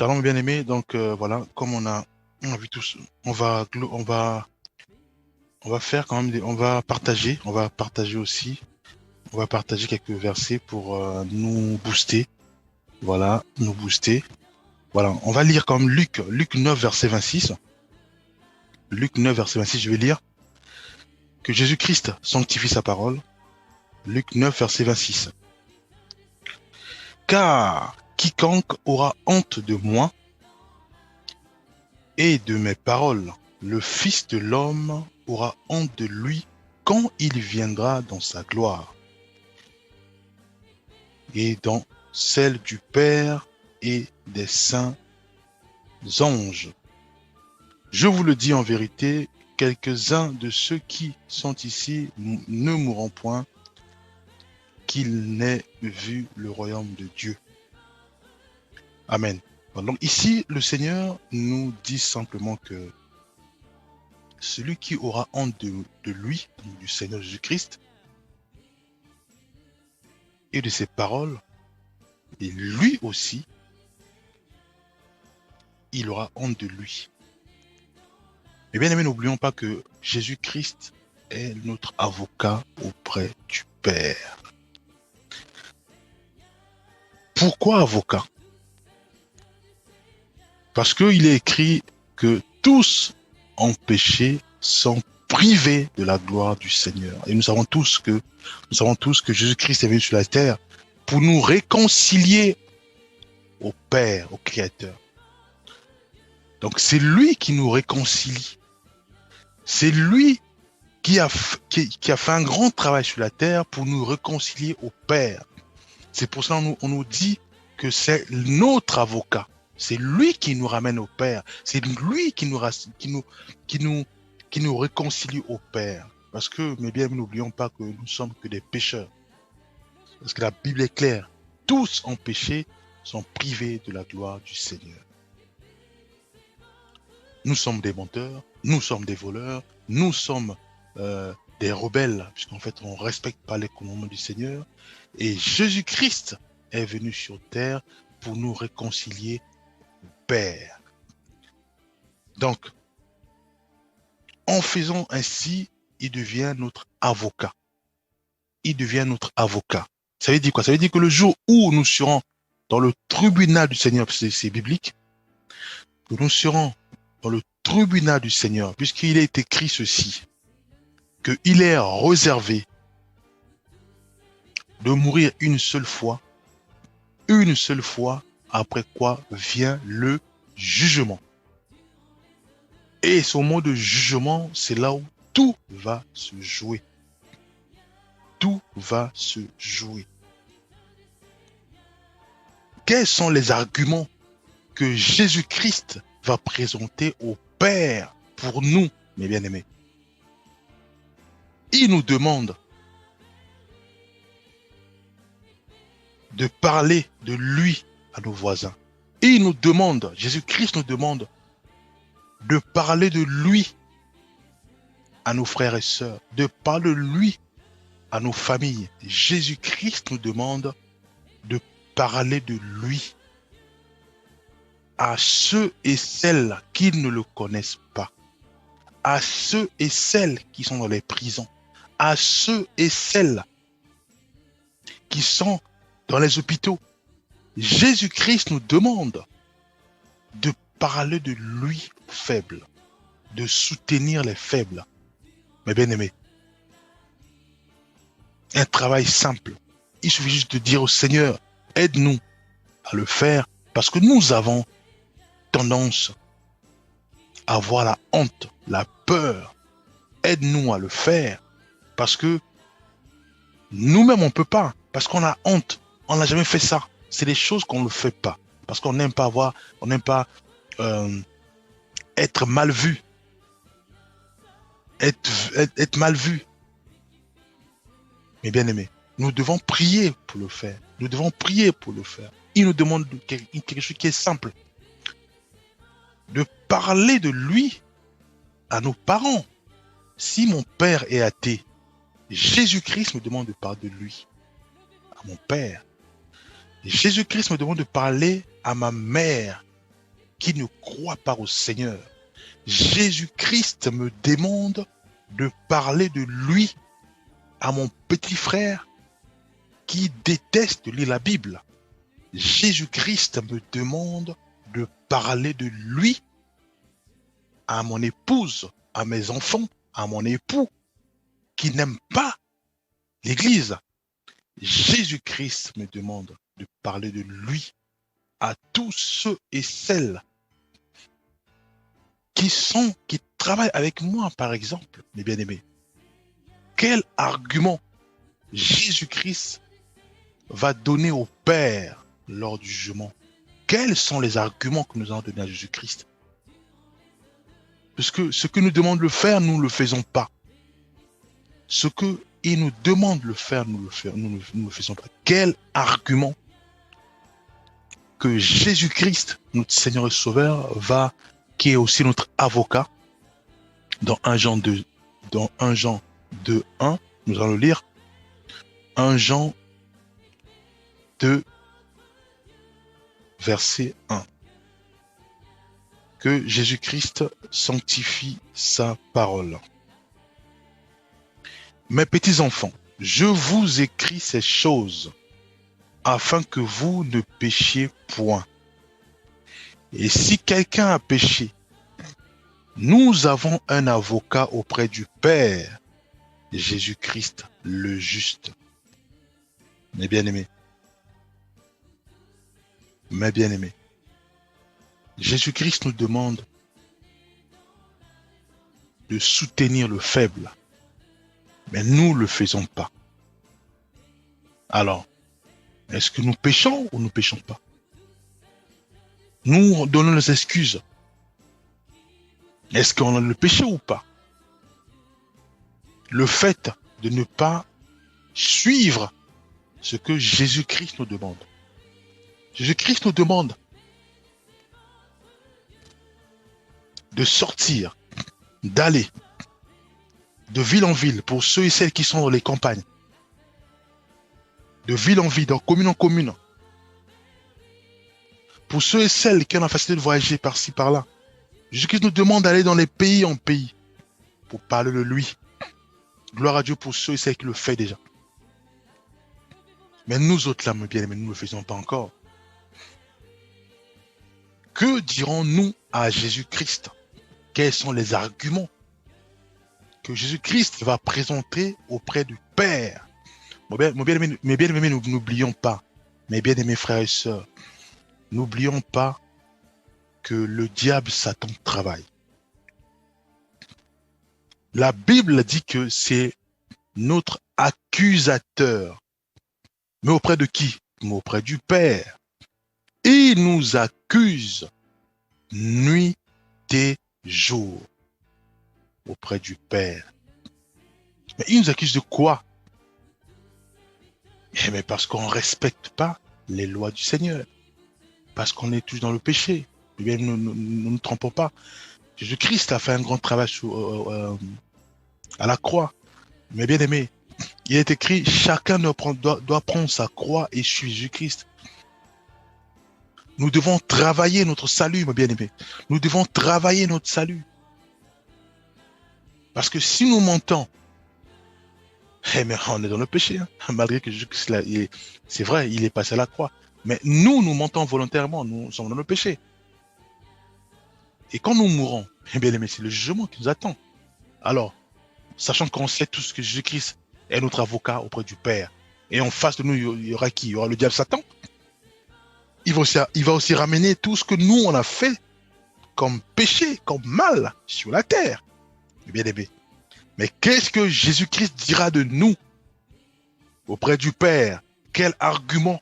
Shalom bien-aimé, donc voilà, comme on a vu tous, on va faire quand même on va partager aussi, on va partager quelques versets pour nous booster, voilà, nous booster. Voilà, on va lire comme Luc 9 verset 26. Luc 9 verset 26, je vais lire que Jésus-Christ sanctifie sa parole. Luc 9 verset 26. Car quiconque aura honte de moi et de mes paroles, le Fils de l'homme aura honte de lui quand il viendra dans sa gloire et dans celle du Père et des saints anges. Je vous le dis en vérité, quelques-uns de ceux qui sont ici ne mourront point, qu'ils n'aient vu le royaume de Dieu. Amen. Donc ici, le Seigneur nous dit simplement que celui qui aura honte de lui, donc du Seigneur Jésus-Christ, et de ses paroles, et lui aussi, il aura honte de lui. Mais bien aimé, n'oublions pas que Jésus-Christ est notre avocat auprès du Père. Pourquoi avocat? Parce qu'il est écrit que tous ont péché, sont privés de la gloire du Seigneur. Et nous savons tous que Jésus-Christ est venu sur la terre pour nous réconcilier au Père, au Créateur. Donc c'est lui qui nous réconcilie. C'est lui qui a fait un grand travail sur la terre pour nous réconcilier au Père. C'est pour ça qu'on nous dit que c'est notre avocat. C'est lui qui nous ramène au Père. C'est lui qui nous réconcilie au Père. Parce que, mais bien, n'oublions pas que nous sommes que des pécheurs. Parce que la Bible est claire. Tous en péché sont privés de la gloire du Seigneur. Nous sommes des menteurs, nous sommes des voleurs, nous sommes des rebelles, puisqu'en fait on ne respecte pas les commandements du Seigneur. Et Jésus-Christ est venu sur terre pour nous réconcilier au Père. Donc, en faisant ainsi, il devient notre avocat. Il devient notre avocat. Ça veut dire quoi? Ça veut dire que le jour où nous serons dans le tribunal du Seigneur, c'est biblique, que nous serons dans le tribunal du Seigneur, puisqu'il est écrit ceci, qu'il est réservé de mourir une seule fois, après quoi vient le jugement. Et ce moment de jugement, c'est là où tout va se jouer. Tout va se jouer. Quels sont les arguments que Jésus-Christ va présenter au Père pour nous, mes bien-aimés? Il nous demande de parler de lui à nos voisins. Il nous demande, Jésus-Christ nous demande de parler de lui à nos frères et sœurs, de parler de lui à nos familles. Jésus-Christ nous demande de parler de lui à ceux et celles qui ne le connaissent pas, à ceux et celles qui sont dans les prisons, à ceux et celles qui sont dans les hôpitaux. Jésus-Christ nous demande de parler de lui aux faibles, de soutenir les faibles. Mes bien-aimés, un travail simple. Il suffit juste de dire au Seigneur, aide-nous à le faire, parce que nous avons tendance à avoir la honte, la peur. Aide-nous à le faire, parce que nous-mêmes on peut pas, parce qu'on a honte, on n'a jamais fait ça. C'est des choses qu'on ne fait pas, parce qu'on n'aime pas être mal vu, être mal vu. Mais bien aimé, nous devons prier pour le faire. Nous devons prier pour le faire. Il nous demande quelque chose qui est simple, de parler de lui à nos parents. Si mon père est athée, Jésus-Christ me demande de parler de lui à mon père. Jésus-Christ me demande de parler à ma mère. qui ne croient pas au Seigneur. Jésus-Christ me demande de parler de lui à mon petit frère qui déteste lire la Bible. Jésus-Christ me demande de parler de lui à mon épouse, à mes enfants, à mon époux qui n'aime pas l'Église. Jésus-Christ me demande de parler de lui à tous ceux et celles qui travaillent avec moi, par exemple, mes bien-aimés. Quel argument Jésus-Christ va donner au Père lors du jugement? Quels sont les arguments que nous allons donner à Jésus-Christ? Parce que ce que nous demande de le faire, nous ne le faisons pas. Ce qu'il nous demande de le faire, nous ne le faisons pas. Quel argument que Jésus-Christ, notre Seigneur et Sauveur, qui est aussi notre avocat, dans 1 Jean 2, 1, nous allons le lire. 1 Jean 2, verset 1. Que Jésus-Christ sanctifie sa parole. Mes petits enfants, je vous écris ces choses afin que vous ne péchiez point. Et si quelqu'un a péché, nous avons un avocat auprès du Père, Jésus-Christ le juste. Mes bien-aimés, Jésus-Christ nous demande de soutenir le faible, mais nous ne le faisons pas. Alors, est-ce que nous péchons ou nous ne péchons pas? Nous donnons les excuses. Est-ce qu'on a le péché ou pas? Le fait de ne pas suivre ce que Jésus-Christ nous demande. Jésus-Christ nous demande de sortir, d'aller de ville en ville pour ceux et celles qui sont dans les campagnes, de ville en ville, de commune en commune, pour ceux et celles qui ont la facilité de voyager par-ci, par-là. Jésus-Christ nous demande d'aller dans les pays en pays pour parler de lui. Gloire à Dieu pour ceux et celles qui le font déjà. Mais nous autres là, mes bien-aimés, nous ne le faisons pas encore. Que dirons-nous à Jésus-Christ? Quels sont les arguments que Jésus-Christ va présenter auprès du Père? Mes bien-aimés, n'oublions pas, mes bien-aimés frères et sœurs, n'oublions pas que le diable, Satan, travaille. La Bible dit que c'est notre accusateur. Mais auprès de qui? Mais auprès du Père. Il nous accuse nuit et jour auprès du Père. Mais il nous accuse de quoi? Eh bien parce qu'on ne respecte pas les lois du Seigneur. Parce qu'on est tous dans le péché. Eh bien, nous ne nous trompons pas. Jésus-Christ a fait un grand travail à la croix. Mais bien aimé, il est écrit, chacun doit prendre sa croix et suivre Jésus-Christ. Nous devons travailler notre salut, mes bien-aimés. Nous devons travailler notre salut. Parce que si nous mentons, mais on est dans le péché. Hein. Malgré que Jésus-Christ, c'est vrai, il est passé à la croix. Mais nous mentons volontairement. Nous sommes dans le péché. Et quand nous mourrons, bien aimés, c'est le jugement qui nous attend. Alors, sachant qu'on sait tous que Jésus-Christ est notre avocat auprès du Père. Et en face de nous, il y aura qui? Il y aura le diable Satan. Il va aussi ramener tout ce que nous, on a fait comme péché, comme mal sur la terre. Bien aimé. Mais qu'est-ce que Jésus-Christ dira de nous auprès du Père? Quel argument?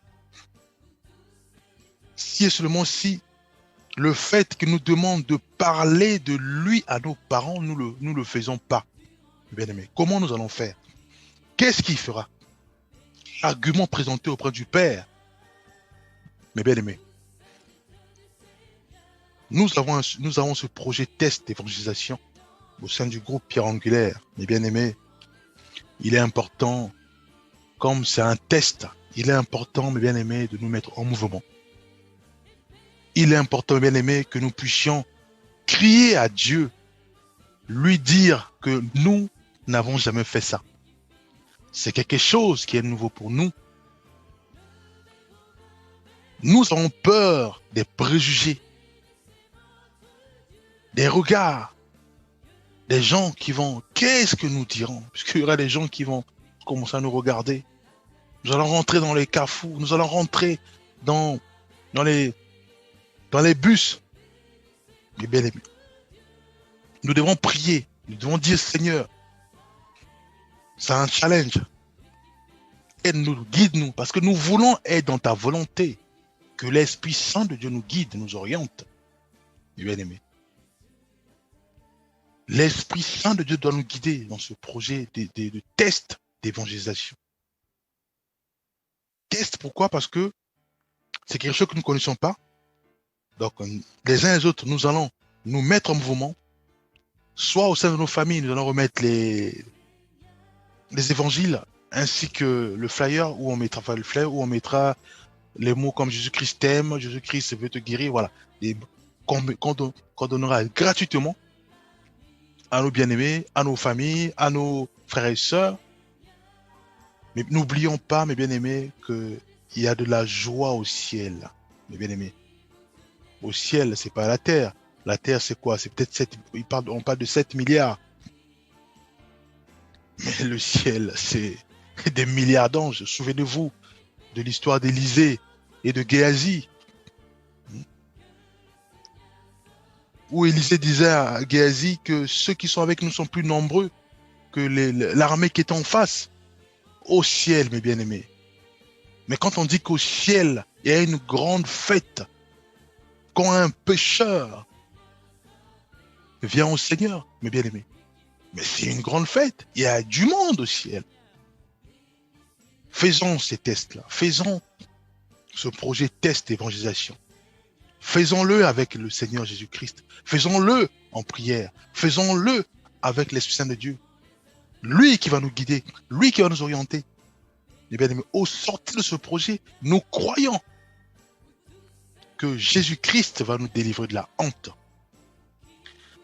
Si et seulement si le fait qu'il nous demande de parler de lui à nos parents, nous le faisons pas. Bien aimé. Comment nous allons faire? Qu'est-ce qu'il fera? Argument présenté auprès du Père. Mais bien aimé, nous avons ce projet test d'évangélisation au sein du groupe Pierre Angulaire. Mais bien aimé, il est important, comme c'est un test, il est important, mes bien aimés, de nous mettre en mouvement. Il est important, bien aimé, que nous puissions crier à Dieu, lui dire que nous n'avons jamais fait ça. C'est quelque chose qui est nouveau pour nous. Nous avons peur des préjugés, des regards, des gens qui vont, qu'est-ce que nous dirons? Puisqu'il y aura des gens qui vont commencer à nous regarder. Nous allons rentrer dans les carrefours, nous allons rentrer dans, dans les, dans les bus. Mais bien aimé, nous devons prier, nous devons dire Seigneur, c'est un challenge. Aide-nous, guide-nous, parce que nous voulons être dans ta volonté. Que l'Esprit Saint de Dieu nous guide, nous oriente. Bien aimé. L'Esprit Saint de Dieu doit nous guider dans ce projet de test d'évangélisation. Test, pourquoi? Parce que c'est quelque chose que nous ne connaissons pas. Donc, les uns et les autres, nous allons nous mettre en mouvement. Soit au sein de nos familles, nous allons remettre les évangiles, ainsi que le flyer, où on mettra, enfin, le flyer, où on mettra les mots comme Jésus-Christ t'aime, Jésus-Christ veut te guérir, voilà. Qu'on donnera gratuitement à nos bien-aimés, à nos familles, à nos frères et sœurs. Mais n'oublions pas, mes bien-aimés, qu'il y a de la joie au ciel, mes bien-aimés. Au ciel, c'est pas la terre. La terre, c'est quoi? C'est peut-être 7, on parle de 7 milliards. Mais le ciel, c'est des milliards d'anges. Souvenez-vous de l'histoire d'Élisée et de Géasi, où Élisée disait à Géasi que ceux qui sont avec nous sont plus nombreux que l'armée qui est en face. Au ciel, mes bien-aimés. Mais quand on dit qu'au ciel, il y a une grande fête, quand un pécheur vient au Seigneur, mes bien-aimés, mais c'est une grande fête. Il y a du monde au ciel. Faisons ces tests-là. Faisons ce projet test d'évangélisation. Faisons-le avec le Seigneur Jésus-Christ. Faisons-le en prière. Faisons-le avec l'Esprit Saint de Dieu. Lui qui va nous guider, lui qui va nous orienter. Et bien aimés, au sortir de ce projet, nous croyons que Jésus-Christ va nous délivrer de la honte.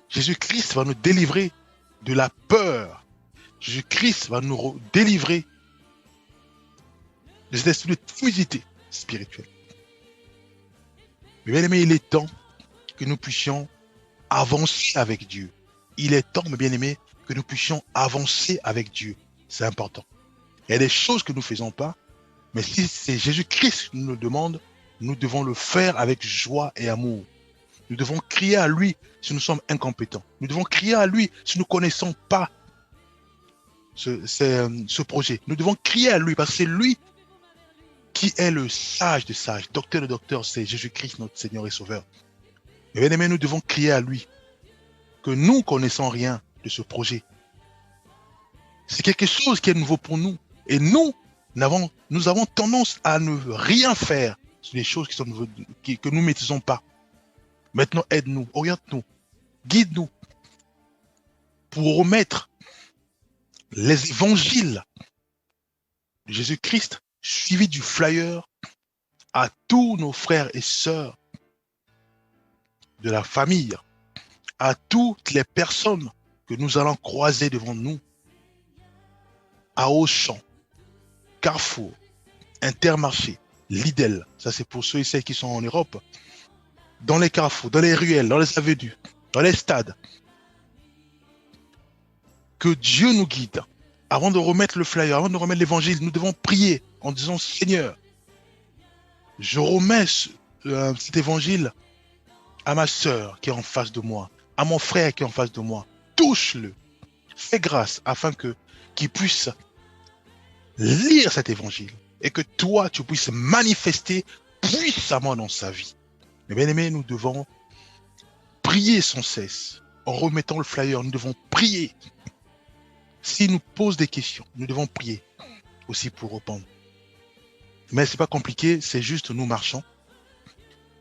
Jésus-Christ va nous délivrer de la peur. Jésus-Christ va nous délivrer de cet esprit de timidité spirituelle. Mais bien aimés, il est temps que nous puissions avancer avec Dieu. Il est temps, mes bien-aimés, que nous puissions avancer avec Dieu. C'est important. Il y a des choses que nous ne faisons pas, mais si c'est Jésus-Christ qui nous le demande, nous devons le faire avec joie et amour. Nous devons crier à lui si nous sommes incompétents. Nous devons crier à lui si nous ne connaissons pas ce projet. Nous devons crier à lui parce que c'est lui qui est le sage des sages, docteur de docteurs, c'est Jésus-Christ, notre Seigneur et Sauveur. Mais bien aimés, nous devons crier à lui que nous ne connaissons rien de ce projet. C'est quelque chose qui est nouveau pour nous. Et nous avons tendance à ne rien faire sur les choses que nous ne maîtrisons pas. Maintenant, aide-nous, oriente-nous, guide-nous pour remettre les évangiles de Jésus-Christ suivis du flyer à tous nos frères et sœurs de la famille, à toutes les personnes que nous allons croiser devant nous, à Auchan, Carrefour, Intermarché, Lidl, ça c'est pour ceux et celles qui sont en Europe, dans les carrefours, dans les ruelles, dans les avenues, dans les stades. Que Dieu nous guide. Avant de remettre le flyer, avant de remettre l'évangile, nous devons prier en disant Seigneur, je remets cet évangile à ma sœur qui est en face de moi, à mon frère qui est en face de moi. Touche-le. Fais grâce afin qu'il puisse lire cet évangile et que toi, tu puisses manifester puissamment dans sa vie. Mais bien aimés, nous devons prier sans cesse. En remettant le flyer, nous devons prier. S'il nous pose des questions, nous devons prier aussi pour répondre. Mais c'est pas compliqué, c'est juste nous marchons.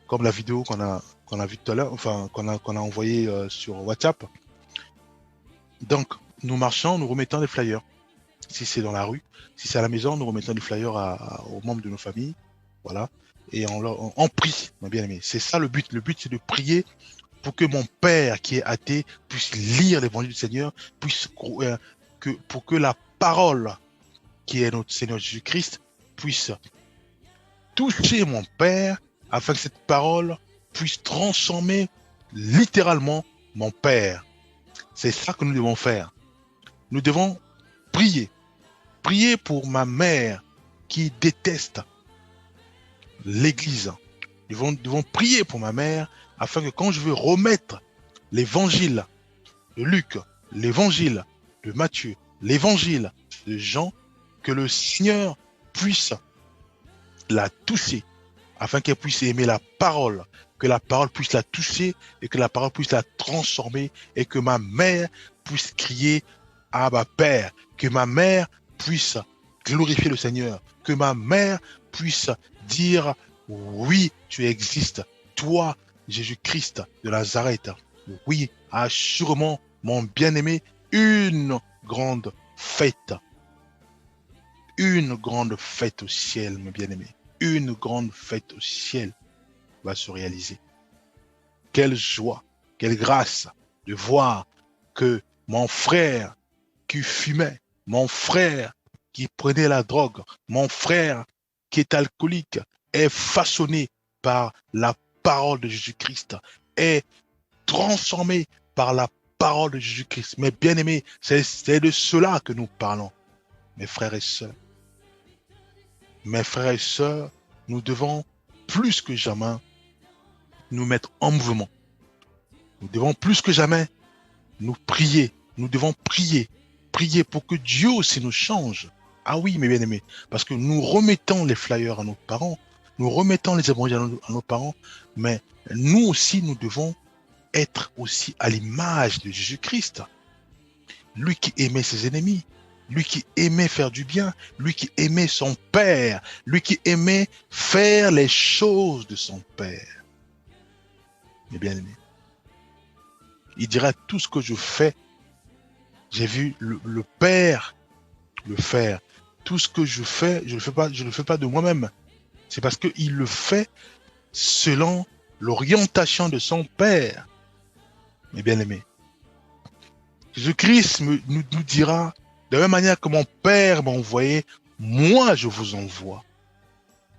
Comme la vidéo qu'on a vue tout à l'heure, enfin qu'on a envoyée sur WhatsApp. Donc, nous marchons, nous remettons les flyers. Si c'est dans la rue, si c'est à la maison, nous remettons les flyers aux membres de nos familles. Voilà. et on prie, mes bien-aimés. C'est ça le but. Le but, c'est de prier pour que mon Père qui est athée puisse lire l'évangile du Seigneur, pour que la parole qui est notre Seigneur Jésus-Christ puisse toucher mon Père, afin que cette parole puisse transformer littéralement mon Père. C'est ça que nous devons faire. Nous devons prier. Prier pour ma mère qui déteste l'Église. Nous devons prier pour ma mère afin que quand je veux remettre l'évangile de Luc, l'évangile de Matthieu, l'évangile de Jean, que le Seigneur puisse la toucher, afin qu'elle puisse aimer la parole, que la parole puisse la toucher et que la parole puisse la transformer et que ma mère puisse crier Abba Père, que ma mère puisse glorifier le Seigneur, que ma mère puisse dire oui, tu existes, toi, Jésus-Christ de Nazareth. Oui, assurément, mon bien-aimé, une grande fête au ciel, mes bien-aimés. Une grande fête au ciel va se réaliser. Quelle joie, quelle grâce de voir que mon frère qui fumait, mon frère qui prenait la drogue, mon frère qui est alcoolique, est façonné par la parole de Jésus-Christ, est transformé par la parole de Jésus-Christ. Mais bien aimés, c'est de cela que nous parlons, mes frères et sœurs. Mes frères et sœurs, nous devons plus que jamais nous mettre en mouvement. Nous devons plus que jamais nous prier. Nous devons prier. Prier pour que Dieu aussi nous change. Ah oui, mes bien-aimés, parce que nous remettons les flyers à nos parents, nous remettons les évangiles à nos parents, mais nous aussi, nous devons être aussi à l'image de Jésus-Christ. Lui qui aimait ses ennemis, lui qui aimait faire du bien, lui qui aimait son Père, lui qui aimait faire les choses de son Père. Mes bien-aimés, il dira tout ce que je fais, j'ai vu le Père le faire. Tout ce que je fais, je le fais pas de moi-même. C'est parce qu'il le fait selon l'orientation de son Père. Mes bien-aimés, Jésus-Christ nous dira, de la même manière que mon Père m'a envoyé, moi je vous envoie.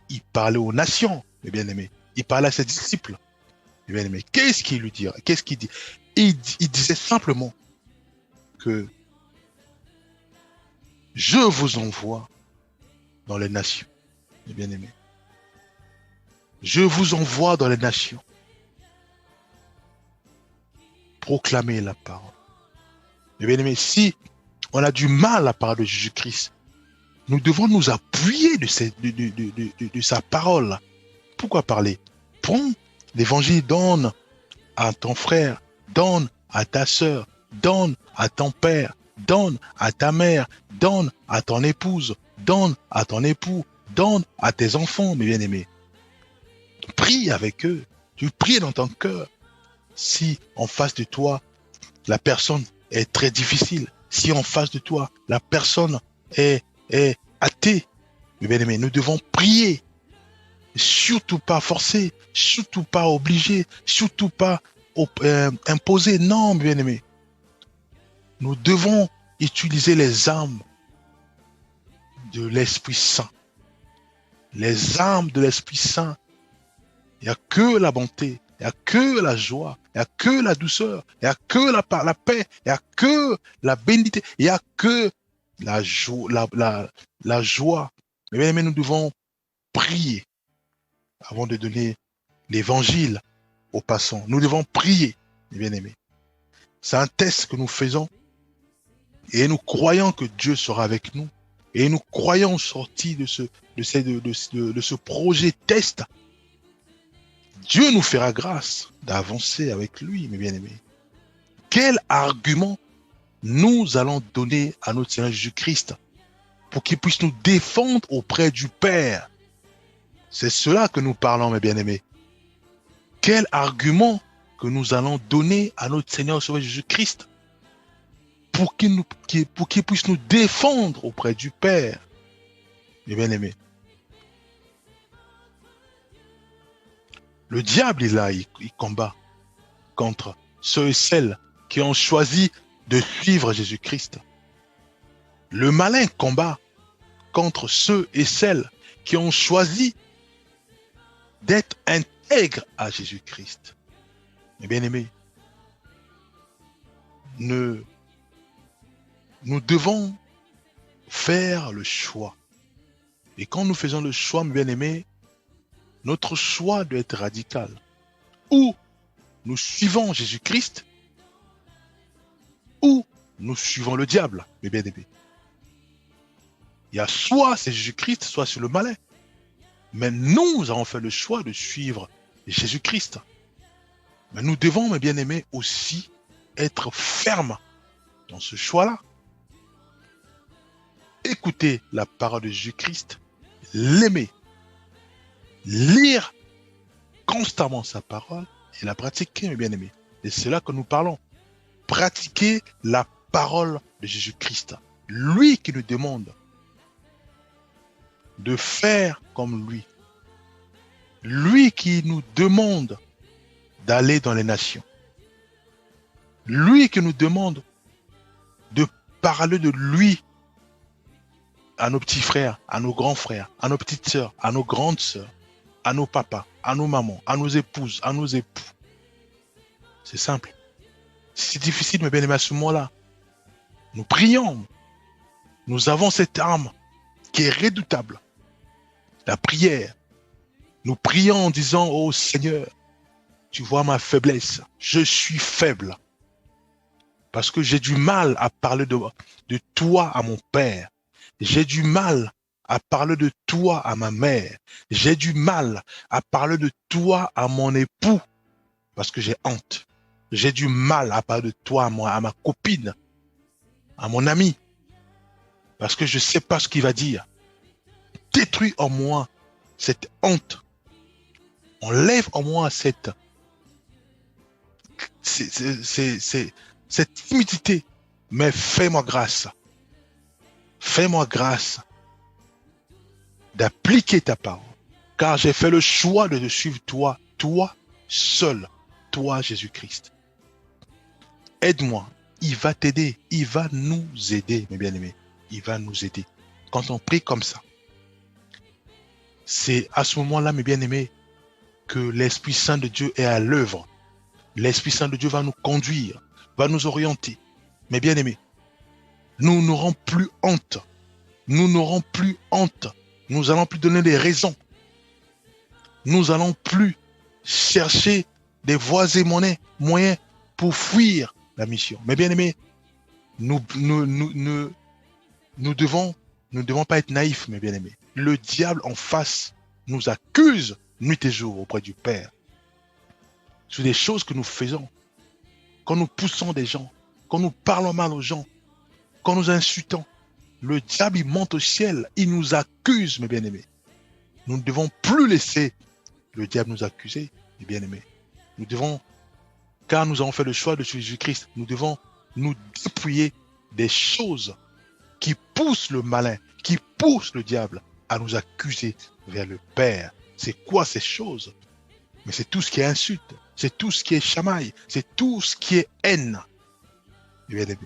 Il parlait aux nations, mes bien-aimés. Il parlait à ses disciples. Mes bien-aimés, qu'est-ce qu'il lui dira? Qu'est-ce qu'il dit? Il disait simplement que je vous envoie dans les nations, mes bien-aimés. Je vous envoie dans les nations. Proclamer la parole. Mes bien-aimés, si on a du mal à parler de Jésus-Christ, nous devons nous appuyer de sa parole. Pourquoi parler? Prends l'évangile, donne à ton frère, donne à ta sœur, donne à ton père, donne à ta mère, donne à ton épouse, donne à ton époux, donne à tes enfants, mes bien-aimés. Prie avec eux, tu pries dans ton cœur. Si en face de toi, la personne est très difficile, si en face de toi, la personne est athée, mes bien-aimés, nous devons prier. Surtout pas forcer, surtout pas obliger, surtout pas imposer. Non, mes bien-aimés. Nous devons utiliser les armes de l'Esprit Saint. Les armes de l'Esprit Saint. Il n'y a que la bonté, il n'y a que la joie, il n'y a que la douceur, il n'y a que la paix, il n'y a que la bénédiction, il n'y a que la joie. Mais bien aimés, nous devons prier avant de donner l'évangile aux passants. Nous devons prier, mes bien-aimés. C'est un test que nous faisons et nous croyons que Dieu sera avec nous. Et nous croyons sortir de ce projet test. Dieu nous fera grâce d'avancer avec lui, mes bien-aimés. Quel argument nous allons donner à notre Seigneur Jésus-Christ pour qu'il puisse nous défendre auprès du Père? C'est cela que nous parlons, mes bien-aimés. Quel argument que nous allons donner à notre Seigneur Jésus-Christ pour qu'il puisse nous défendre auprès du Père, mes bien-aimés? Le diable est là, il combat contre ceux et celles qui ont choisi de suivre Jésus-Christ. Le malin combat contre ceux et celles qui ont choisi d'être intègres à Jésus-Christ. Mes bien-aimés, nous devons faire le choix. Et quand nous faisons le choix, mes bien-aimés, notre choix doit être radical. Ou nous suivons Jésus-Christ, ou nous suivons le diable, mes bien-aimés. Il y a soit c'est Jésus-Christ, soit c'est le malin. Mais nous avons fait le choix de suivre Jésus-Christ. Mais nous devons, mes bien-aimés, aussi être fermes dans ce choix-là. Écouter la parole de Jésus-Christ, l'aimer, lire constamment sa parole et la pratiquer, mes bien-aimés. Et c'est là que nous parlons. Pratiquer la parole de Jésus-Christ. Lui qui nous demande de faire comme lui. Lui qui nous demande d'aller dans les nations. Lui qui nous demande de parler de lui à nos petits frères, à nos grands frères, à nos petites sœurs, à nos grandes sœurs, à nos papas, à nos mamans, à nos épouses, à nos époux. C'est simple. C'est difficile, mes bien-aimés, à ce moment-là. Nous prions. Nous avons cette arme qui est redoutable. La prière. Nous prions en disant, oh Seigneur, tu vois ma faiblesse. Je suis faible. Parce que j'ai du mal à parler de toi à mon père. J'ai du mal à parler de toi à ma mère. J'ai du mal à parler de toi à mon époux. Parce que j'ai honte. J'ai du mal à parler de toi à ma copine, à mon ami. Parce que je ne sais pas ce qu'il va dire. Détruis en moi cette honte. Enlève en moi cette timidité. Mais fais-moi grâce. Fais-moi grâce d'appliquer ta parole. Car j'ai fait le choix de te suivre toi, toi seul, toi Jésus-Christ. Aide-moi. Il va t'aider. Il va nous aider, mes bien-aimés. Il va nous aider. Quand on prie comme ça, c'est à ce moment-là, mes bien-aimés, que l'Esprit Saint de Dieu est à l'œuvre. L'Esprit Saint de Dieu va nous conduire, va nous orienter. Mes bien-aimés, nous n'aurons plus honte. Nous n'aurons plus honte. Nous allons plus donner des raisons. Nous allons plus chercher des voies et moyens pour fuir la mission. Mes bien-aimés, nous devons pas être naïfs, mes bien-aimés. Le diable en face nous accuse nuit et jour auprès du Père. Sur des choses que nous faisons. Quand nous poussons des gens, quand nous parlons mal aux gens, quand nous insultons, le diable il monte au ciel, il nous accuse, mes bien-aimés. Nous ne devons plus laisser le diable nous accuser, mes bien-aimés. Nous devons, car nous avons fait le choix de Jésus-Christ, nous devons nous dépouiller des choses qui poussent le malin, qui poussent le diable à nous accuser vers le Père. C'est quoi ces choses? Mais c'est tout ce qui est insulte, c'est tout ce qui est chamaille, c'est tout ce qui est haine. Bien-aimés.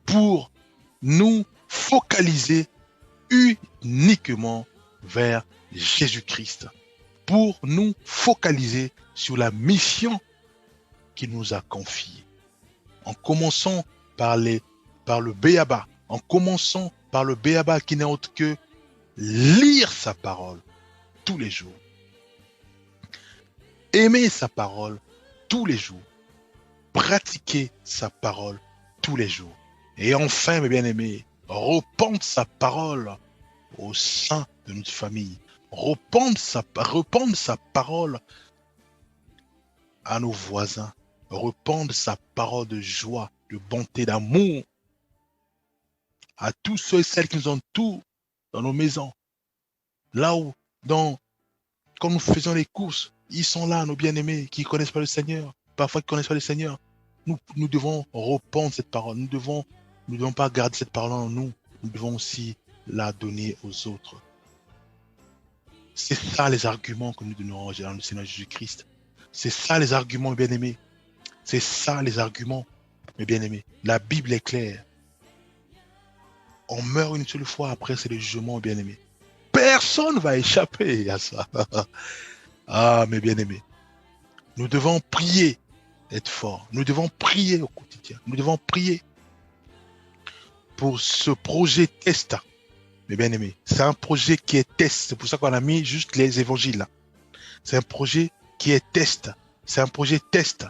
Pour nous focaliser uniquement vers Jésus-Christ. Pour nous focaliser sur la mission qu'il nous a confiée. En commençant par le béaba, en commençant par le béaba qui n'est autre que lire sa parole tous les jours. Aimer sa parole tous les jours. Pratiquer sa parole tous les jours. Et enfin, mes bien-aimés, répandre sa parole au sein de notre famille. Répandre sa parole à nos voisins. Répandre sa parole de joie, de bonté, d'amour à tous ceux et celles qui nous entourent dans nos maisons. Là où, quand nous faisons les courses, ils sont là, nos bien-aimés, qui ne connaissent pas le Seigneur. Parfois, qui ne connaissent pas le Seigneur. Nous devons répandre cette parole. Nous ne devons pas garder cette parole en nous. Nous devons aussi la donner aux autres. C'est ça les arguments que nous donnons dans le Seigneur Jésus-Christ. C'est ça les arguments, mes bien-aimés. C'est ça les arguments, mes bien-aimés. La Bible est claire. On meurt une seule fois, après c'est le jugement, bien-aimés. Personne ne va échapper à ça. Ah, mes bien-aimés. Nous devons prier, être forts. Nous devons prier au quotidien. Nous devons prier pour ce projet test. Mes bien-aimés, c'est un projet qui est test. C'est pour ça qu'on a mis juste les évangiles là. C'est un projet qui est test. C'est un projet test.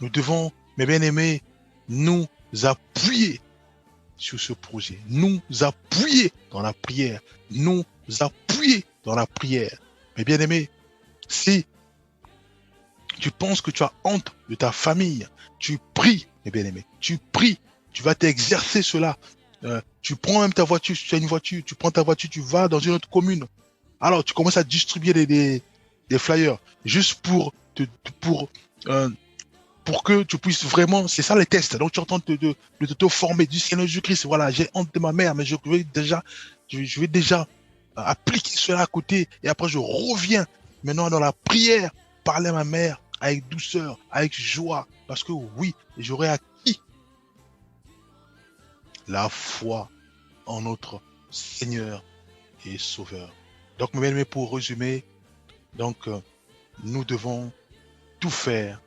Nous devons, mes bien-aimés, nous appuyer sur ce projet. Nous appuyer dans la prière. Nous appuyer dans la prière. Mes bien-aimés, si tu penses que tu as honte de ta famille, tu pries, mes bien-aimés. Tu pries. Tu vas t'exercer cela. Tu prends même ta voiture, si tu as une voiture, tu prends ta voiture, tu vas dans une autre commune. Alors, tu commences à distribuer des flyers juste pour que tu puisses vraiment, c'est ça les tests. Donc, tu es en train de te former du Seigneur Jésus-Christ. Voilà, j'ai honte de ma mère, mais je vais déjà appliquer cela à côté. Et après, je reviens maintenant dans la prière, parler à ma mère avec douceur, avec joie. Parce que oui, j'aurai acquis la foi en notre Seigneur et Sauveur. Donc, mes bien-aimés, pour résumer, donc, nous devons tout faire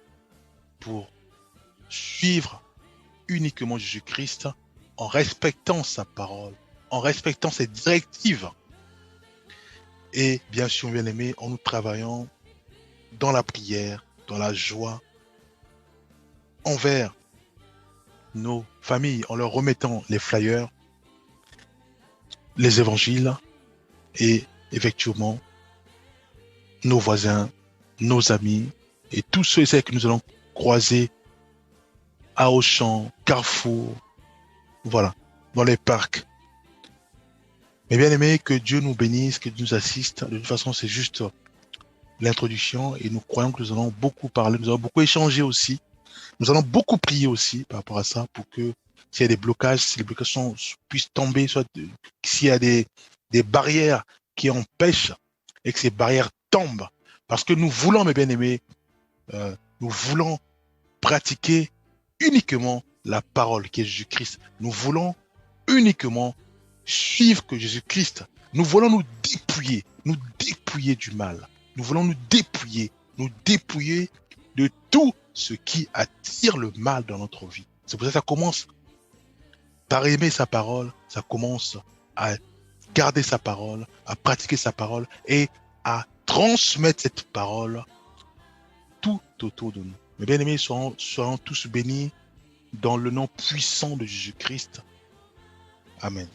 pour suivre uniquement Jésus-Christ en respectant sa parole, en respectant ses directives. Et bien sûr, bien-aimés, en nous travaillant dans la prière, dans la joie, envers nos familles, en leur remettant les flyers, les évangiles et effectivement nos voisins, nos amis et tous ceux et celles que nous allons croiser à Auchan, Carrefour, voilà, dans les parcs. Mais bien aimé, que Dieu nous bénisse, que Dieu nous assiste. De toute façon, c'est juste l'introduction et nous croyons que nous allons beaucoup parler, nous allons beaucoup échanger aussi. Nous allons beaucoup prier aussi par rapport à ça pour que s'il y a des blocages, si les blocages puissent tomber, soit s'il y a des barrières qui empêchent et que ces barrières tombent. Parce que nous voulons, mes bien-aimés, nous voulons pratiquer uniquement la parole qui est Jésus-Christ. Nous voulons uniquement suivre que Jésus-Christ. Nous voulons nous dépouiller du mal. Nous voulons nous dépouiller de tout ce qui attire le mal dans notre vie. C'est pour ça que ça commence par aimer sa parole, ça commence à garder sa parole, à pratiquer sa parole et à transmettre cette parole tout autour de nous. Mes bien-aimés, soyons tous bénis dans le nom puissant de Jésus-Christ. Amen.